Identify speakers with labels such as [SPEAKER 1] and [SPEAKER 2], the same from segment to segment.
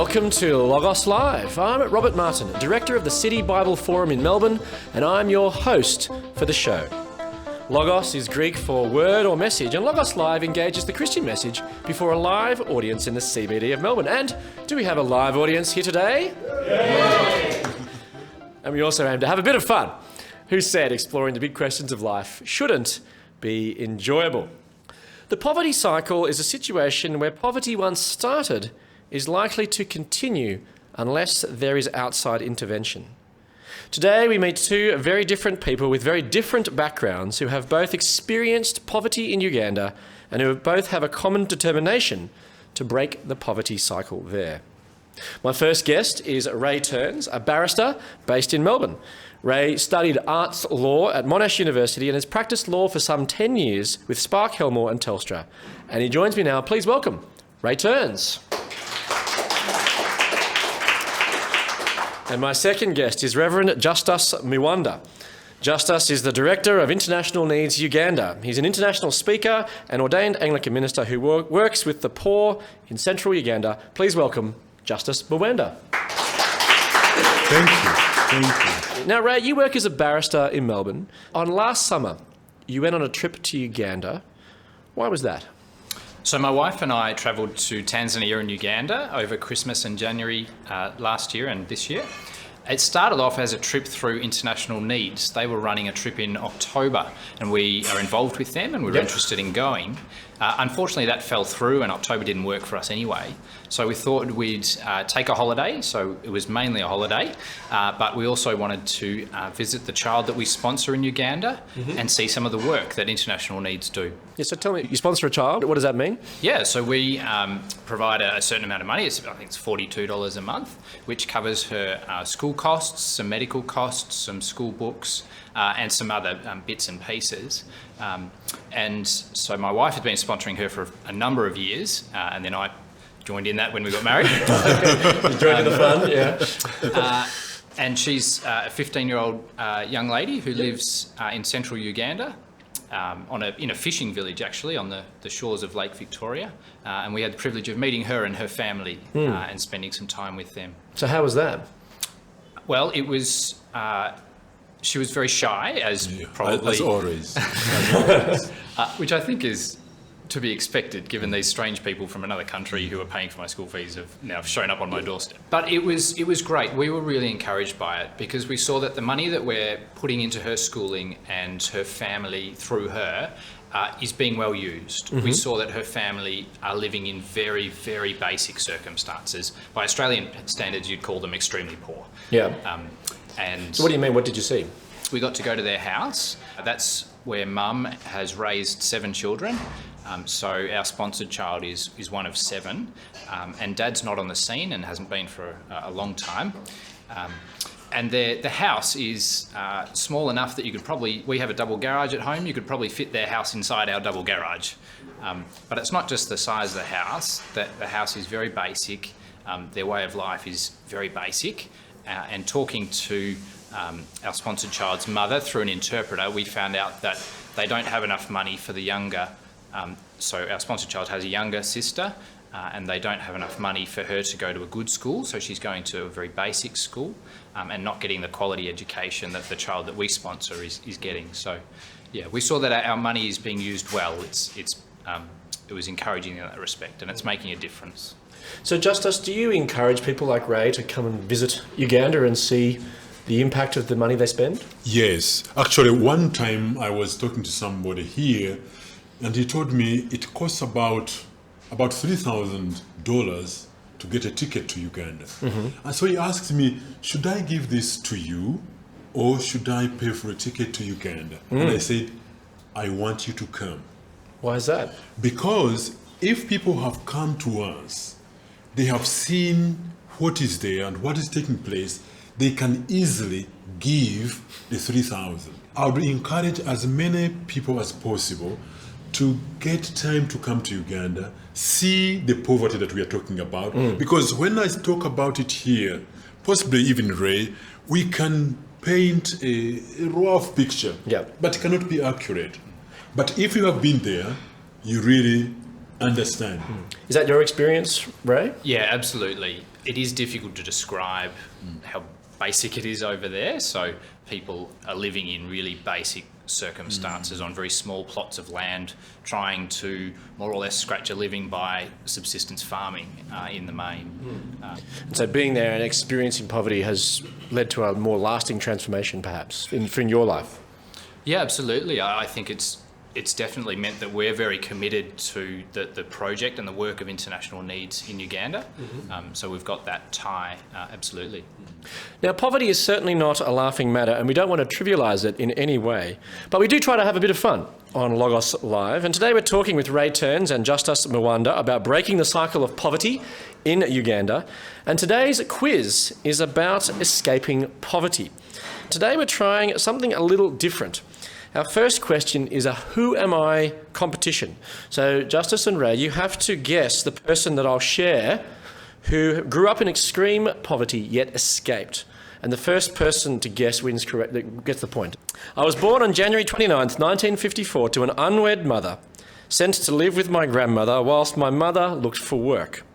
[SPEAKER 1] Welcome to Logos Live. I'm Robert Martin, Director of the City Bible Forum in Melbourne, and I'm your host for the show. Logos is Greek for word or message, and Logos Live engages the Christian message before a live audience in the CBD of Melbourne. And do we have a live audience here today? Yay! And we also aim to have a bit of fun. Who said exploring the big questions of life shouldn't be enjoyable? The poverty cycle is a situation where poverty once started is likely to continue unless there is outside intervention. Today we meet two very different people with very different backgrounds who have both experienced poverty in Uganda and who both have a common determination to break the poverty cycle there. My first guest is Ray Ternes, a barrister based in Melbourne. Ray studied arts law at Monash University and has practiced law for some 10 years with Spark Helmore and Telstra. And he joins me now. Please welcome Ray Ternes. And my second guest is Rev Justus Miwanda. Justus is the Director of International Needs Uganda. He's an international speaker and ordained Anglican minister who works with the poor in central Uganda. Please welcome Justus Miwanda.
[SPEAKER 2] Thank you.
[SPEAKER 1] Now, Ray, you work as a barrister in Melbourne. On last summer, you went on a trip to Uganda. Why was that?
[SPEAKER 3] So my wife and I travelled to Tanzania and Uganda over Christmas and January last year and this year. It started off as a trip through International Needs. They were running a trip in October and we are involved with them and we were interested in going. Unfortunately, that fell through and October didn't work for us anyway. So we thought we'd take a holiday. So it was mainly a holiday, but we also wanted to visit the child that we sponsor in Uganda and see some of the work that International Needs do.
[SPEAKER 1] Yeah, so tell me, you sponsor a child. What does that mean?
[SPEAKER 3] Yeah, so we provide a certain amount of money. I think it's $42 a month, which covers her school costs, some medical costs, some school books, and some other bits and pieces. And so my wife has been sponsoring her for a number of years, and then I joined in that when we got married.
[SPEAKER 1] You joined in the fun, yeah.
[SPEAKER 3] And she's a 15-year-old young lady who lives in central Uganda, in a fishing village actually on the shores of Lake Victoria, and we had the privilege of meeting her and her family and spending some time with them.
[SPEAKER 1] So how was that?
[SPEAKER 3] Well, it was. She was very shy, probably
[SPEAKER 2] as always,
[SPEAKER 3] which I think is to be expected, given these strange people from another country who are paying for my school fees have now shown up on my doorstep. But it was great. We were really encouraged by it because we saw that the money that we're putting into her schooling and her family through her is being well used. We saw that her family are living in very, very basic circumstances. By Australian standards, you'd call them extremely poor.
[SPEAKER 1] Yeah.
[SPEAKER 3] And
[SPEAKER 1] so what do you mean? What did you see?
[SPEAKER 3] We got to go to their house. That's where Mum has raised 7 children. So our sponsored child is one of 7. And Dad's not on the scene and hasn't been for a long time. And the house is small enough that you could probably, we have a double garage at home, you could probably fit their house inside our double garage. But it's not just the size of the house, that the house is very basic, their way of life is very basic. And talking to our sponsored child's mother through an interpreter, we found out that they don't have enough money for the younger. So our sponsored child has a younger sister, and they don't have enough money for her to go to a good school. So she's going to a very basic school and not getting the quality education that the child that we sponsor is getting. So, yeah, we saw that our money is being used well. It was encouraging in that respect, and it's making a difference.
[SPEAKER 1] So, Justus, do you encourage people like Ray to come and visit Uganda and see the impact of the money they spend?
[SPEAKER 2] Yes. Actually, one time I was talking to somebody here, and he told me it costs about $3,000 to get a ticket to Uganda. And so he asked me, should I give this to you, or should I pay for a ticket to Uganda? And I said, I want you to come.
[SPEAKER 1] Why is that?
[SPEAKER 2] Because if people have come to us, they have seen what is there and what is taking place, they can easily give the 3,000. I would encourage as many people as possible to get time to come to Uganda, see the poverty that we are talking about. Because when I talk about it here, possibly even Ray, we can paint a rough picture, but it cannot be accurate. But if you have been there, you really understand.
[SPEAKER 1] Is that your experience, Ray?
[SPEAKER 3] Yeah, absolutely. It is difficult to describe how basic it is over there. So people are living in really basic circumstances on very small plots of land, trying to more or less scratch a living by subsistence farming in the main.
[SPEAKER 1] And so being there and experiencing poverty has led to a more lasting transformation, perhaps, in your life.
[SPEAKER 3] Yeah, absolutely. I think it's definitely meant that we're very committed to the project and the work of International Needs in Uganda. So we've got that tie, absolutely.
[SPEAKER 1] Now, poverty is certainly not a laughing matter, and we don't want to trivialise it in any way, but we do try to have a bit of fun on Logos Live. And today we're talking with Ray Ternes and Justus Miwanda about breaking the cycle of poverty in Uganda. And today's quiz is about escaping poverty. Today we're trying something a little different. Our first question is a who am I competition. So Justus and Ray, you have to guess the person that I'll share who grew up in extreme poverty yet escaped. And the first person to guess gets the point. I was born on January 29th, 1954 to an unwed mother, sent to live with my grandmother whilst my mother looked for work.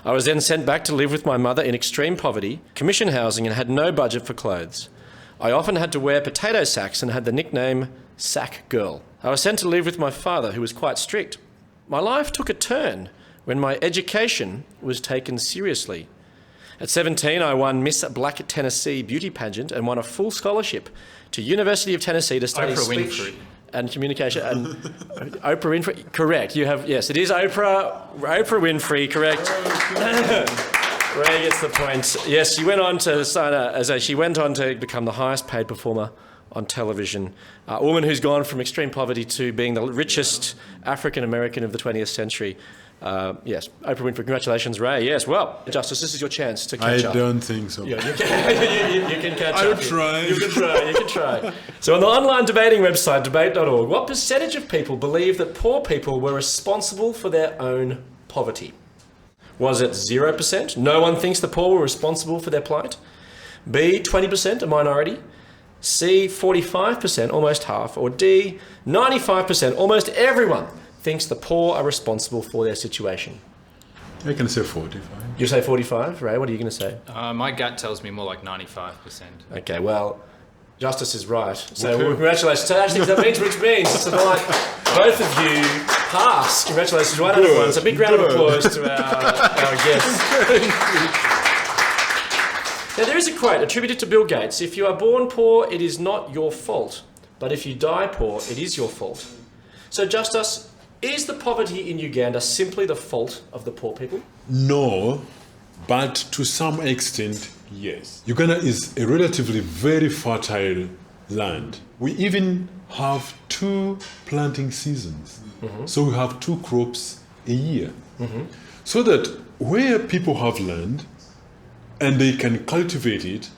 [SPEAKER 1] I was then sent back to live with my mother in extreme poverty, commission housing, and had no budget for clothes. I often had to wear potato sacks and had the nickname Sack Girl. I was sent to live with my father, who was quite strict. My life took a turn when my education was taken seriously. At 17, I won Miss Black Tennessee beauty pageant and won a full scholarship to University of Tennessee to study speech and communication. And Oprah Winfrey, correct. You have, yes, it is Oprah Winfrey, correct. Ray gets the point. Yes, she went on to she went on to become the highest paid performer on television. A woman who's gone from extreme poverty to being the richest African American of the 20th century. Yes, Oprah Winfrey. Congratulations, Ray. Yes, well, Justus, this is your chance to catch up.
[SPEAKER 2] I don't think so.
[SPEAKER 1] Yeah, you can catch up.
[SPEAKER 2] I'll try.
[SPEAKER 1] You can try. So on the online debating website, debate.org, what percentage of people believe that poor people were responsible for their own poverty? Was it 0%? No one thinks the poor were responsible for their plight. B, 20%, a minority. C, 45%, almost half. Or D, 95%, almost everyone thinks the poor are responsible for their situation.
[SPEAKER 2] I can say 45.
[SPEAKER 1] You say 45, Ray? What are you going to say?
[SPEAKER 3] My gut tells me more like 95%.
[SPEAKER 1] Okay, well, Justus is right. So congratulations. So actually, which means tonight both of you pass. Congratulations, one and one. So a big round of applause to our guests. Now, there is a quote attributed to Bill Gates. If you are born poor, it is not your fault. But if you die poor, it is your fault. So, Justus, is the poverty in Uganda simply the fault of the poor people?
[SPEAKER 2] No, but to some extent, yes. Uganda is a relatively very fertile land. We even have 2 planting seasons. So we have 2 crops a year. So that where people have land and they can cultivate it,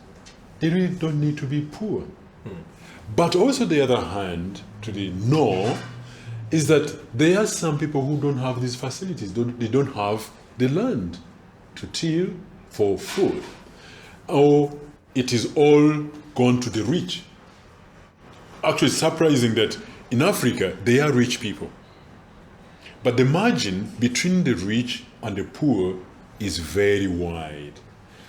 [SPEAKER 2] they really don't need to be poor. But also the other hand, to the no, is that there are some people who don't have these facilities. They don't have the land to till for food. Or it is all gone to the rich. Actually, it's surprising that in Africa, they are rich people. But the margin between the rich and the poor is very wide.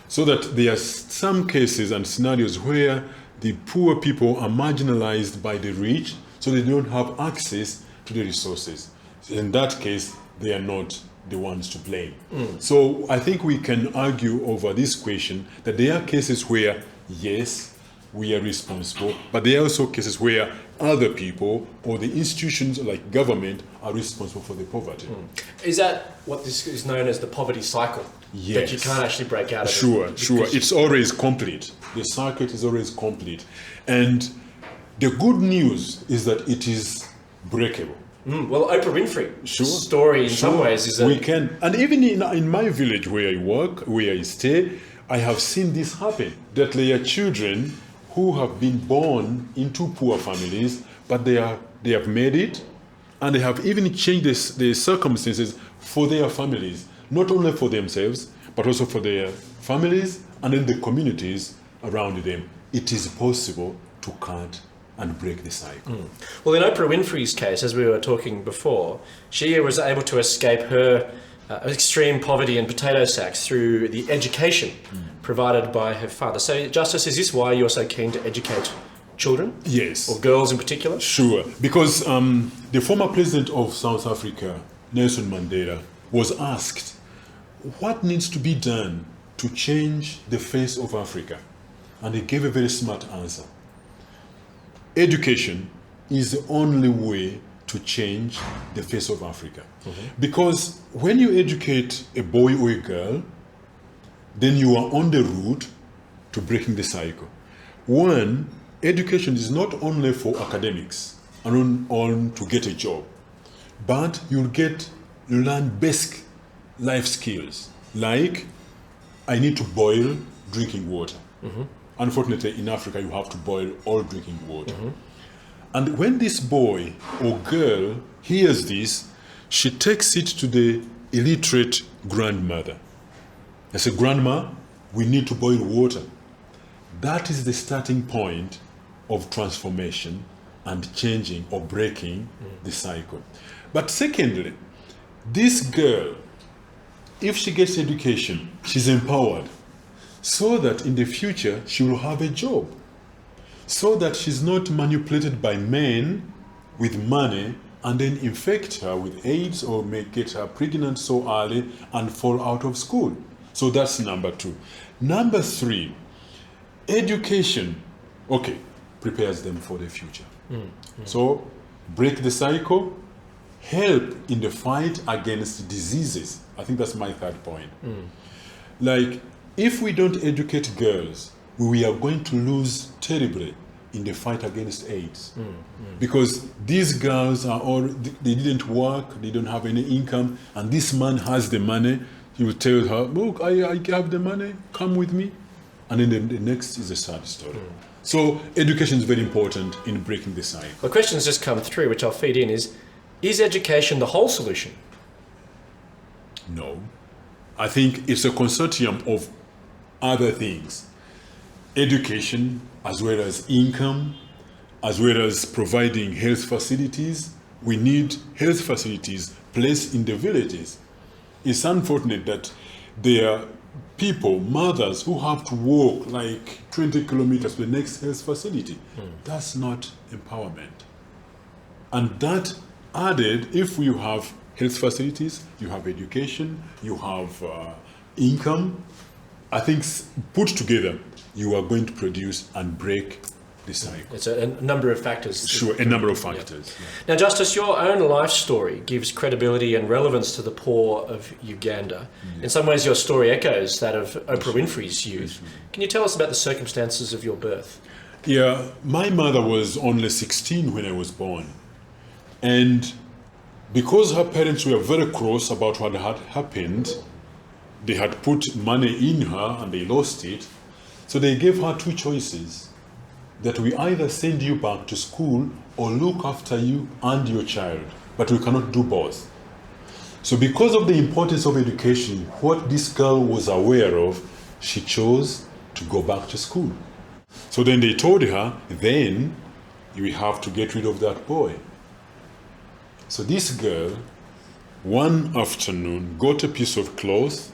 [SPEAKER 2] So that there are some cases and scenarios where the poor people are marginalized by the rich, so they don't have access to the resources. In that case, they are not the ones to blame. So I think we can argue over this question that there are cases where, yes, we are responsible, but there are also cases where other people or the institutions like government are responsible for the poverty.
[SPEAKER 1] Is that what this is known as the poverty cycle?
[SPEAKER 2] Yes.
[SPEAKER 1] That you can't actually break out of
[SPEAKER 2] Sure.
[SPEAKER 1] it?
[SPEAKER 2] It's always complete. The circuit is always complete. And the good news is that it is breakable.
[SPEAKER 1] Well, Oprah Winfrey's story in some ways is that...
[SPEAKER 2] We can. And even in my village where I work, where I stay, I have seen this happen. That there are children who have been born into poor families, but they have made it, and they have even changed the circumstances for their families, not only for themselves, but also for their families and in the communities around them. It is possible to cut and break the cycle.
[SPEAKER 1] Well, in Oprah Winfrey's case, as we were talking before, she was able to escape her extreme poverty and potato sacks through the education provided by her father. So, Justice, is this why you're so keen to educate children?
[SPEAKER 2] Yes.
[SPEAKER 1] Or girls in particular?
[SPEAKER 2] Sure. Because the former president of South Africa, Nelson Mandela, was asked, what needs to be done to change the face of Africa? And he gave a very smart answer. Education is the only way to change the face of Africa. Because when you educate a boy or a girl, then you are on the route to breaking the cycle. One, education is not only for academics and on to get a job, but you learn basic life skills, like I need to boil drinking water. Unfortunately, in Africa, you have to boil all drinking water. And when this boy or girl hears this, she takes it to the illiterate grandmother. I say, Grandma, we need to boil water. That is the starting point of transformation and changing or breaking the cycle. But secondly, this girl, if she gets education, she's empowered, so that in the future she will have a job, so that she's not manipulated by men with money and then infect her with AIDS or may get her pregnant so early and fall out of school. So that's number two. Number three, education, prepares them for the future. So break the cycle, help in the fight against diseases. I think that's my third point. Like, if we don't educate girls, we are going to lose terribly in the fight against AIDS. Because these girls they didn't work, they don't have any income, and this man has the money. He will tell her, look, I have the money, come with me. And then the next is a sad story. So education is very important in breaking the cycle.
[SPEAKER 1] The question has just come through, which I'll feed in, is education the whole solution?
[SPEAKER 2] No. I think it's a consortium of other things. Education, as well as income, as well as providing health facilities. We need health facilities placed in the villages. It's unfortunate that there are people, mothers, who have to walk like 20 kilometers to the next health facility. That's not empowerment. And that added, if you have health facilities, you have education, you have income, I think put together, you are going to produce and break the cycle.
[SPEAKER 1] It's a number of factors.
[SPEAKER 2] Sure, a number of factors.
[SPEAKER 1] Yeah. Now, Justice, your own life story gives credibility and relevance to the poor of Uganda. In some ways, your story echoes that of Oprah Winfrey's youth. Can you tell us about the circumstances of your birth?
[SPEAKER 2] Yeah, my mother was only 16 when I was born. And because her parents were very cross about what had happened, they had put money in her and they lost it. So they gave her two choices, that we either send you back to school or look after you and your child, but we cannot do both. So because of the importance of education, what this girl was aware of, she chose to go back to school. So then they told her, then you have to get rid of that boy. So this girl, one afternoon, got a piece of cloth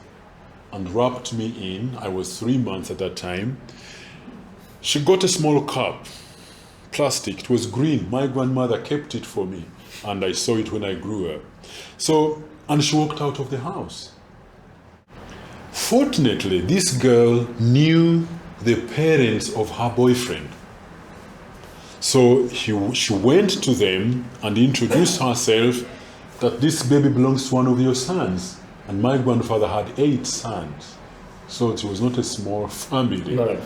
[SPEAKER 2] and wrapped me in. I was 3 months at that time. She got a small cup, plastic. It was green. My grandmother kept it for me, and I saw it when I grew up. And she walked out of the house. Fortunately, this girl knew the parents of her boyfriend. So she went to them and introduced herself that this baby belongs to one of your sons. And my grandfather had 8 sons. So it was not a small family.
[SPEAKER 1] No.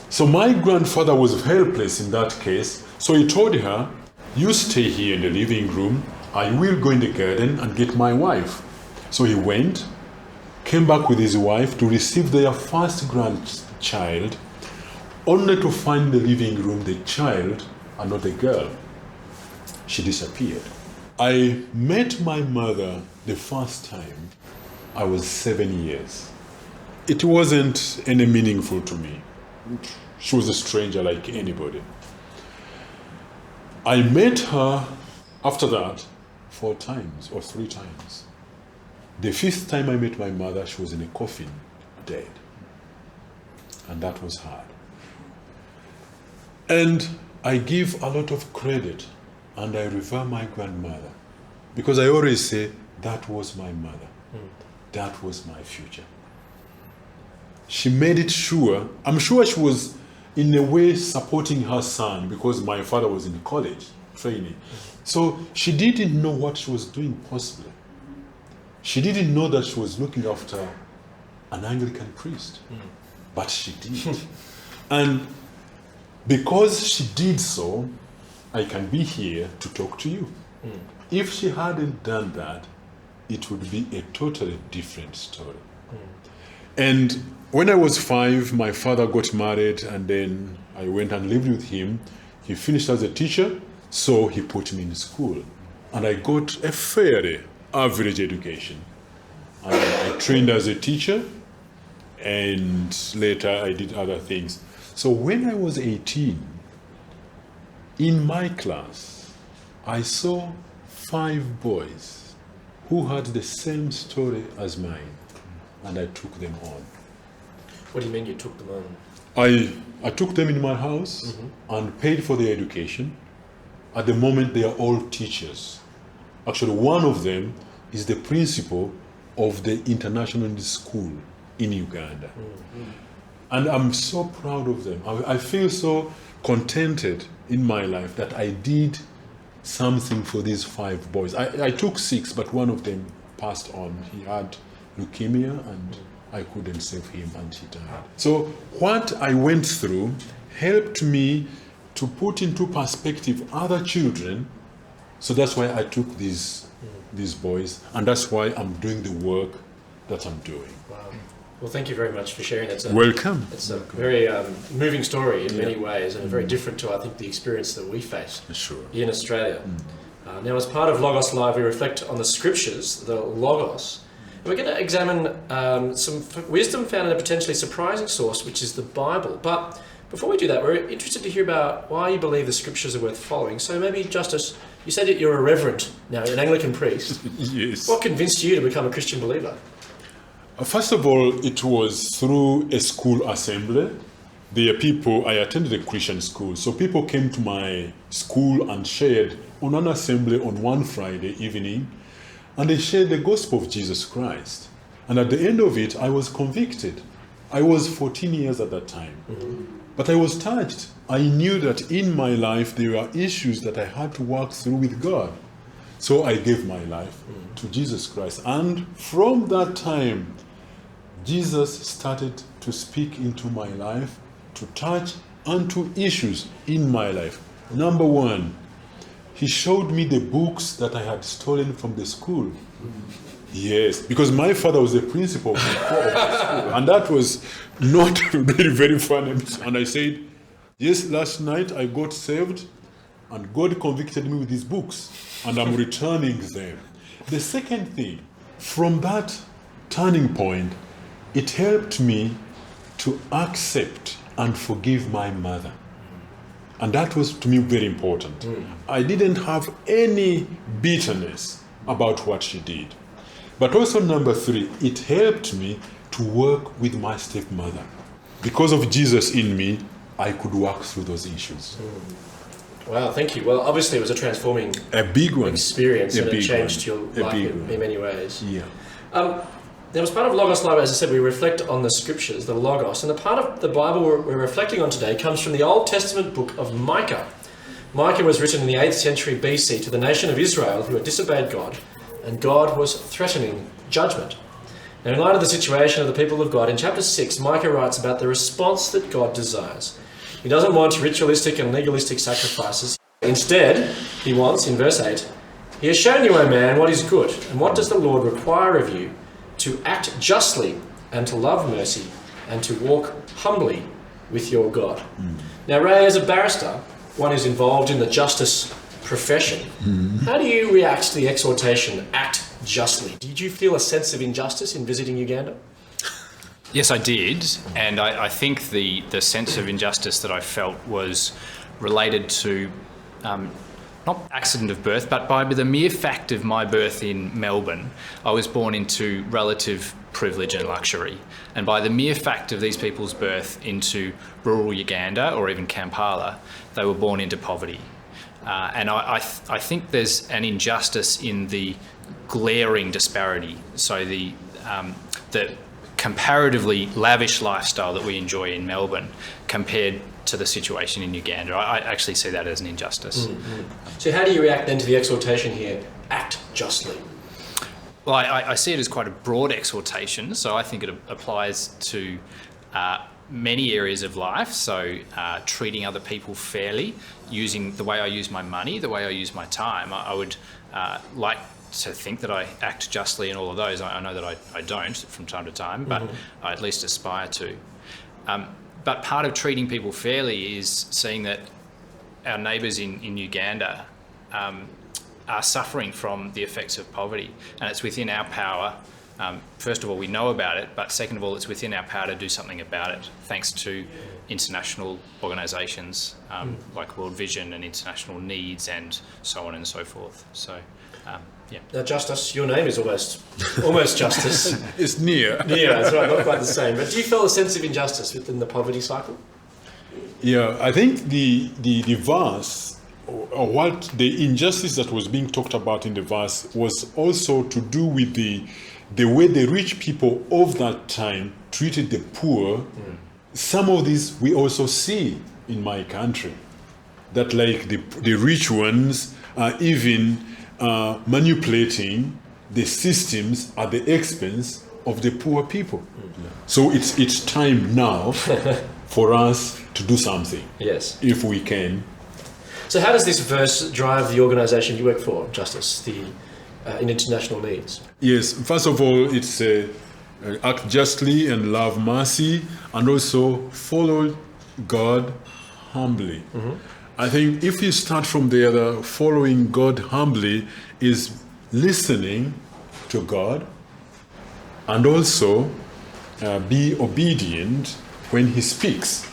[SPEAKER 2] So my grandfather was helpless in that case. So he told her, you stay here in the living room. I will go in the garden and get my wife. So he went, came back with his wife to receive their first grandchild, only to find in the living room the child and not the girl. She disappeared. I met my mother the first time. I was 7 years. It wasn't any meaningful to me. She was a stranger like anybody. I met her after that 4 times or 3 times. The fifth time I met my mother, she was in a coffin, dead. And that was hard. And I give a lot of credit and I revere my grandmother because I always say, that was my mother. That was my future. She made it sure, I'm sure she was in a way supporting her son because my father was in college training. So she didn't know what she was doing possibly. She didn't know that she was looking after an Anglican priest, but she did. And because she did so, I can be here to talk to you. If she hadn't done that, it would be a totally different story. And when I was 5, my father got married and then I went and lived with him. He finished as a teacher, so he put me in school. And I got a fairly average education. And I trained as a teacher and later I did other things. So when I was 18, in my class, I saw 5 boys who had the same story as mine, and I took them on.
[SPEAKER 1] What do you mean you took them on?
[SPEAKER 2] I took them in my house and paid for their education. At the moment, they are all teachers. Actually, one of them is the principal of the International Needs School in Uganda. And I'm so proud of them. I feel so contented in my life that I did something for these 5 boys. I took 6, but one of them passed on. He had leukemia and I couldn't save him and he died. So what I went through helped me to put into perspective other children. So that's why I took these boys, and that's why I'm doing the work that I'm doing.
[SPEAKER 1] Wow. Well, thank you very much for sharing that.
[SPEAKER 2] Welcome.
[SPEAKER 1] It's a very moving story in many ways, and very different to, I think, the experience that we face in Australia. Now, as part of Logos Live, we reflect on the scriptures, the Logos, and we're going to examine some wisdom found in a potentially surprising source, which is the Bible. But before we do that, we're interested to hear about why you believe the scriptures are worth following. So maybe, Justus, you said that you're a reverend now, an Anglican priest.
[SPEAKER 2] Yes.
[SPEAKER 1] What convinced you to become a Christian believer?
[SPEAKER 2] First of all, it was through a school assembly. I attended a Christian school, so people came to my school and shared on an assembly on one Friday evening, and they shared the gospel of Jesus Christ. And at the end of it, I was convicted. I was 14 years at that time. But I was touched. I knew that in my life there were issues that I had to work through with God. So I gave my life to Jesus Christ. And from that time, Jesus started to speak into my life, to touch onto issues in my life. Number 1, he showed me the books that I had stolen from the school. Yes, because my father was the principal of the school, and that was not very, very fun. And I said, yes, last night I got saved, and God convicted me with these books, and I'm returning them. The second thing, from that turning point, it helped me to accept and forgive my mother. And that was, to me, very important. I didn't have any bitterness about what she did. But also, number 3, it helped me to work with my stepmother. Because of Jesus in me, I could work through those issues.
[SPEAKER 1] Wow, thank you. Well, obviously it was a transforming experience, and it changed your life in many ways.
[SPEAKER 2] Yeah.
[SPEAKER 1] Now, as part of Logos Live, as I said, we reflect on the scriptures, the Logos, and the part of the Bible we're reflecting on today comes from the Old Testament book of Micah. Micah was written in the 8th century BC to the nation of Israel who had disobeyed God, and God was threatening judgment. Now, in light of the situation of the people of God, in chapter 6, Micah writes about the response that God desires. He doesn't want ritualistic and legalistic sacrifices. Instead, he wants, in verse 8, "He has shown you, O man, what is good, and what does the Lord require of you? To act justly, and to love mercy, and to walk humbly with your God." Now, Ray, as a barrister, one who's involved in the justice profession, how do you react to the exhortation, act justly? Did you feel a sense of injustice in visiting Uganda?
[SPEAKER 3] Yes, I did, and I think the sense of injustice that I felt was related to not accident of birth, but by the mere fact of my birth in Melbourne, I was born into relative privilege and luxury. And by the mere fact of these people's birth into rural Uganda or even Kampala, they were born into poverty. And I think there's an injustice in the glaring disparity. So the comparatively lavish lifestyle that we enjoy in Melbourne compared to the situation in Uganda, I actually see that as an injustice.
[SPEAKER 1] Mm-hmm. So how do you react then to the exhortation here, act justly?
[SPEAKER 3] Well, I see it as quite a broad exhortation, so I think it applies to many areas of life. So treating other people fairly, using the way I use my money, the way I use my time. I would like to think that I act justly in all of those. I know that I don't from time to time, but I at least aspire to. But part of treating people fairly is seeing that our neighbours in Uganda are suffering from the effects of poverty, and it's within our power. First of all, we know about it, but second of all, it's within our power to do something about it, thanks to international organisations like World Vision and International Needs and so on and so forth. So, yeah.
[SPEAKER 1] Now, Justus, your name is almost Justus.
[SPEAKER 2] It's near.
[SPEAKER 1] Yeah, that's right, not quite the same. But do you feel a sense of injustice within the poverty cycle?
[SPEAKER 2] Yeah, I think the verse, or what the injustice that was being talked about in the verse was also to do with the way the rich people of that time treated the poor. Some of this we also see in my country, that like the rich ones are even manipulating the systems at the expense of the poor people. So it's time now for us to do something.
[SPEAKER 1] Yes.
[SPEAKER 2] If we can.
[SPEAKER 1] So how does this verse drive the organisation you work for, Justus, in International Needs?
[SPEAKER 2] Yes, first of all, it's act justly and love mercy, and also follow God humbly. I think if you start from the other, following God humbly is listening to God, and also be obedient when He speaks.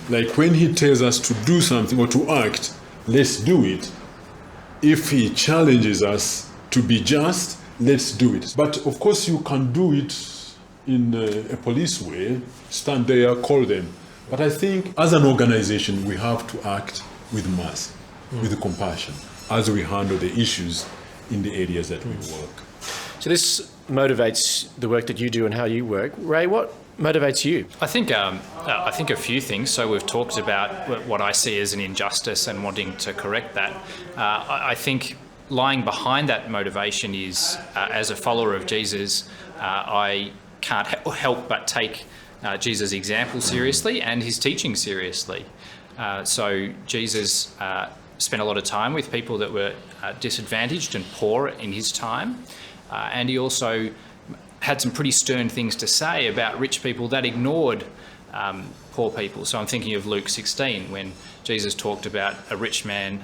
[SPEAKER 2] Like when He tells us to do something or to act, let's do it. If He challenges us to be just, let's do it. But of course you can do it in a police way, stand there, call them. But I think as an organization, we have to act with mercy, with compassion, as we handle the issues in the areas that we work.
[SPEAKER 1] So this motivates the work that you do and how you work. Ray, what motivates you?
[SPEAKER 3] I think a few things. So we've talked about what I see as an injustice and wanting to correct that. I think lying behind that motivation is, as a follower of Jesus, I can't help but take Jesus' example seriously and His teaching seriously. So Jesus spent a lot of time with people that were disadvantaged and poor in His time, and He also had some pretty stern things to say about rich people that ignored poor people. So I'm thinking of Luke 16 when Jesus talked about a rich man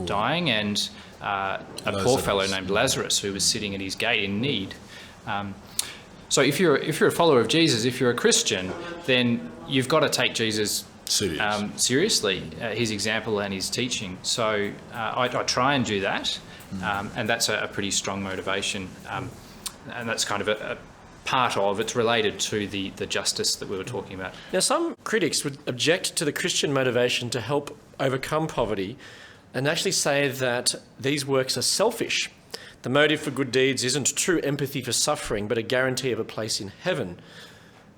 [SPEAKER 3] dying and a poor fellow named Lazarus who was sitting at his gate in need. So if you're a follower of Jesus, if you're a Christian, then you've got to take Jesus seriously, His example and His teaching. So I try and do that, and that's a pretty strong motivation. And that's kind of a part of, it's related to the justice that we were talking about.
[SPEAKER 1] Now, some critics would object to the Christian motivation to help overcome poverty and actually say that these works are selfish. The motive for good deeds isn't true empathy for suffering, but a guarantee of a place in heaven.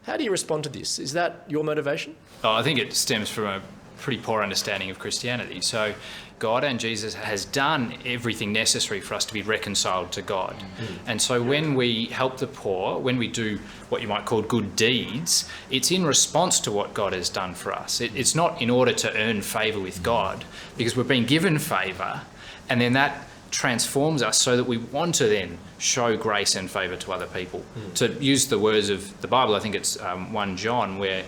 [SPEAKER 1] How do you respond to this? Is that your motivation?
[SPEAKER 3] Oh, I think it stems from a pretty poor understanding of Christianity. So God and Jesus has done everything necessary for us to be reconciled to God. And so when we help the poor, when we do what you might call good deeds, it's in response to what God has done for us. It's not in order to earn favour with God, because we've been given favour, and then that transforms us so that we want to then show grace and favour to other people. To use the words of the Bible, I think it's 1 John where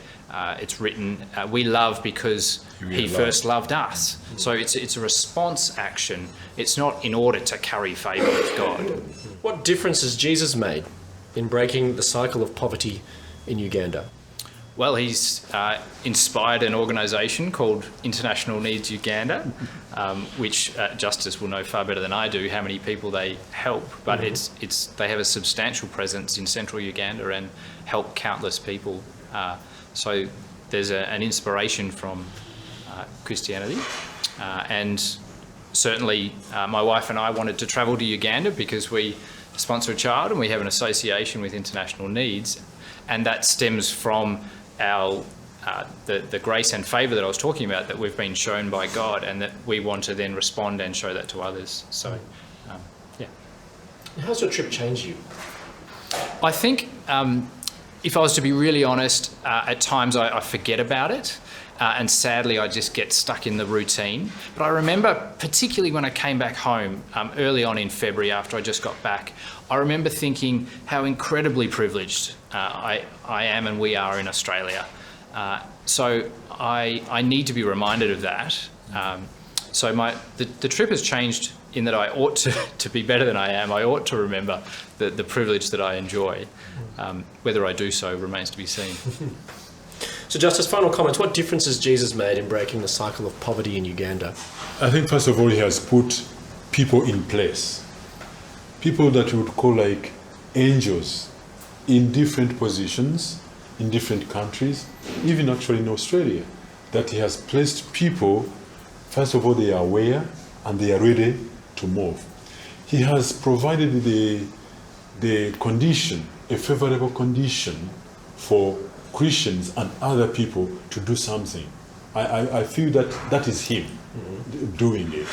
[SPEAKER 3] it's written, we love because He first loved us. So it's a response action. It's not in order to carry favour with God. What
[SPEAKER 1] difference has Jesus made in breaking the cycle of poverty in Uganda?
[SPEAKER 3] Well, he's inspired an organisation called International Needs Uganda, which Justus will know far better than I do how many people they help. But they have a substantial presence in central Uganda and help countless people. So there's an inspiration from Christianity, and certainly my wife and I wanted to travel to Uganda because we sponsor a child and we have an association with International Needs, and that stems from our the grace and favour that I was talking about that we've been shown by God, and that we want to then respond and show that to others. So, yeah.
[SPEAKER 1] How's your trip changed you?
[SPEAKER 3] I think if I was to be really honest, at times I forget about it. And sadly, I just get stuck in the routine. But I remember, particularly when I came back home early on in February after I just got back, I remember thinking how incredibly privileged I am and we are in Australia. So I need to be reminded of that. So the trip has changed in that I ought to be better than I am. I ought to remember the privilege that I enjoy. Whether I do so remains to be seen.
[SPEAKER 1] So Justus, final comments. What difference has Jesus made in breaking the cycle of poverty in Uganda?
[SPEAKER 2] I think first of all he has put people in place. People that you would call like angels in different positions, in different countries, even actually in Australia. That he has placed people, first of all they are aware and they are ready to move. He has provided the condition, a favorable condition for Christians and other people to do something. I feel that is him doing it.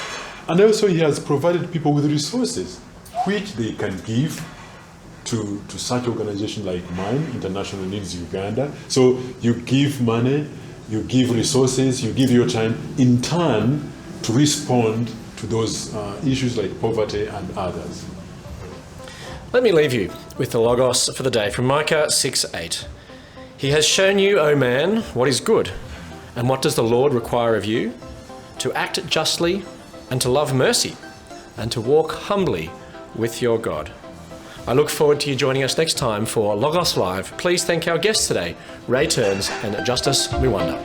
[SPEAKER 2] And also he has provided people with resources which they can give to such organizations like mine, International Needs Uganda. So you give money, you give resources, you give your time in turn to respond to those issues like poverty and others.
[SPEAKER 1] Let me leave you with the Logos for the day from Micah 6:8. He has shown you, O man, what is good. And what does the Lord require of you? To act justly and to love mercy and to walk humbly with your God. I look forward to you joining us next time for Logos Live. Please thank our guests today, Ray Ternes and Justus Miwanda.